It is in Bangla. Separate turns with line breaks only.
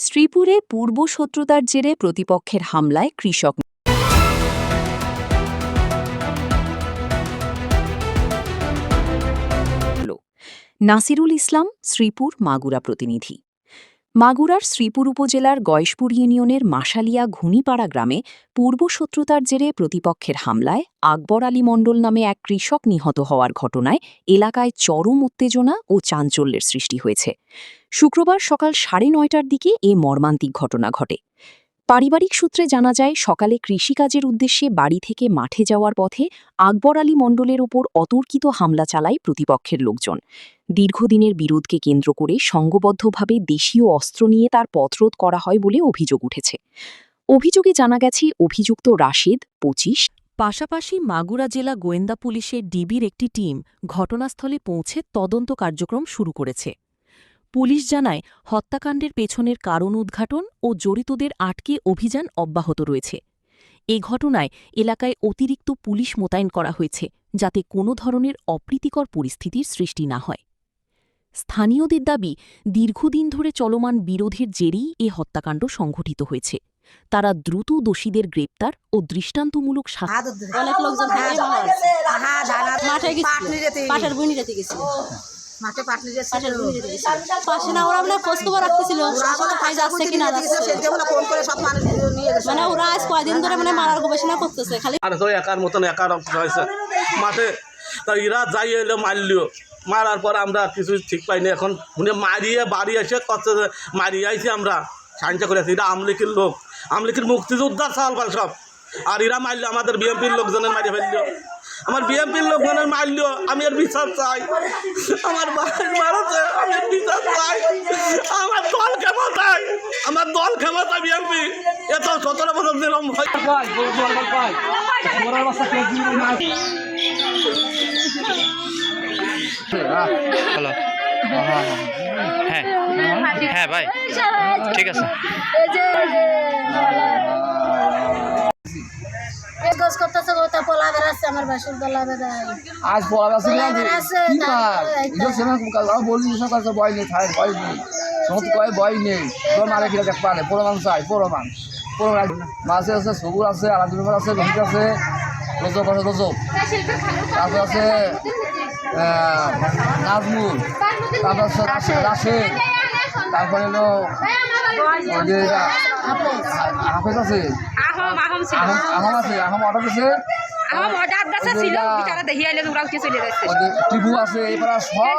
শ্রীপুরে পূর্ব শত্রুতার জেরে প্রতিপক্ষের হামলায় কৃষক নাসিরুল ইসলাম, শ্রীপুর মাগুরা প্রতিনিধি। মাগুরার শ্রীপুর উপজেলার গয়েশপুর ইউনিয়নের মাশালিয়া ঘুনিপাড়া গ্রামে পূর্ব শত্রুতার জেরে প্রতিপক্ষের হামলায় আকবর আলী মণ্ডল নামে এক কৃষক নিহত হওয়ার ঘটনায় এলাকায় চরম উত্তেজনা ও চাঞ্চল্যের সৃষ্টি হয়েছে। শুক্রবার সকাল 9:30টার দিকে এ মর্মান্তিক ঘটনা ঘটে। পারিবারিক সূত্রে জানা যায়, সকালে কৃষিকাজের উদ্দেশ্যে বাড়ি থেকে মাঠে যাওয়ার পথে আকবর আলী মণ্ডলের ওপর অতর্কিত হামলা চালায় প্রতিপক্ষের লোকজন। দীর্ঘদিনের বিরোধকে কেন্দ্র করে সংঘবদ্ধভাবে দেশীয় অস্ত্র নিয়ে তার পথরোধ করা হয় বলে অভিযোগ উঠেছে। অভিযোগে জানা গেছে, অভিযুক্ত রাশেদ 25। পাশাপাশি মাগুরা জেলা গোয়েন্দা পুলিশের ডিবির একটি টিম ঘটনাস্থলে পৌঁছে তদন্ত কার্যক্রম শুরু করেছে। পুলিশ জানায়, হত্যাকাণ্ডের পেছনের কারণ উদ্ঘাটন ও জড়িতদের আটকে অভিযান অব্যাহত রয়েছে। এ ঘটনায় এলাকায় অতিরিক্ত পুলিশ মোতায়েন করা হয়েছে, যাতে কোনো ধরনের অপ্রীতিকর পরিস্থিতির সৃষ্টি না হয়। স্থানীয়দের দাবি, দীর্ঘদিন ধরে চলমান বিরোধের জেরেই এ হত্যাকাণ্ড সংঘটিত হয়েছে। তারা দ্রুত দোষীদের গ্রেপ্তার ও দৃষ্টান্তমূলক
মারার পর আমরা কিছু ঠিক পাইনি। এখন মারিয়ে বাড়ি এসে কত মারিয়ে আইছি, আমরা সাহায্য করেছি। এরা আমলিকির লোক, আমলিকির মুক্তিযোদ্ধার সালপাল সব। আর এরা মারলো আমাদের বিএমপির লোকজনের মারিয়ে ফেললো, আমার বিএমপির লোকজনের মারলো। আমি এর বিচার চাই, আমার বাড়ির মারাতে আমি এর বিচার চাই। আমার দল ক্ষমতায়, আমার দল ক্ষমতায় বিএমপি। এত 17 বছর দিলাম ভাই।
হ্যালো, হ্যাঁ হ্যাঁ ভাই, ঠিক আছে।
আজ ভয় নেই, ভয় নেই। মারে কিনা দেখ পারে প্রমাণ চাই, প্রমাণ মাছে আছে, সবুর আছে, আলাদা আছে, রহিত আছে, রজক আছে, রজক, তারপর আছে নাজমুল, তারপর রাশেদ, তারপরে হলো হাফেজ আছে, আহম আছে, আহম অর্ডার আছে, টিপু আছে, এবার সব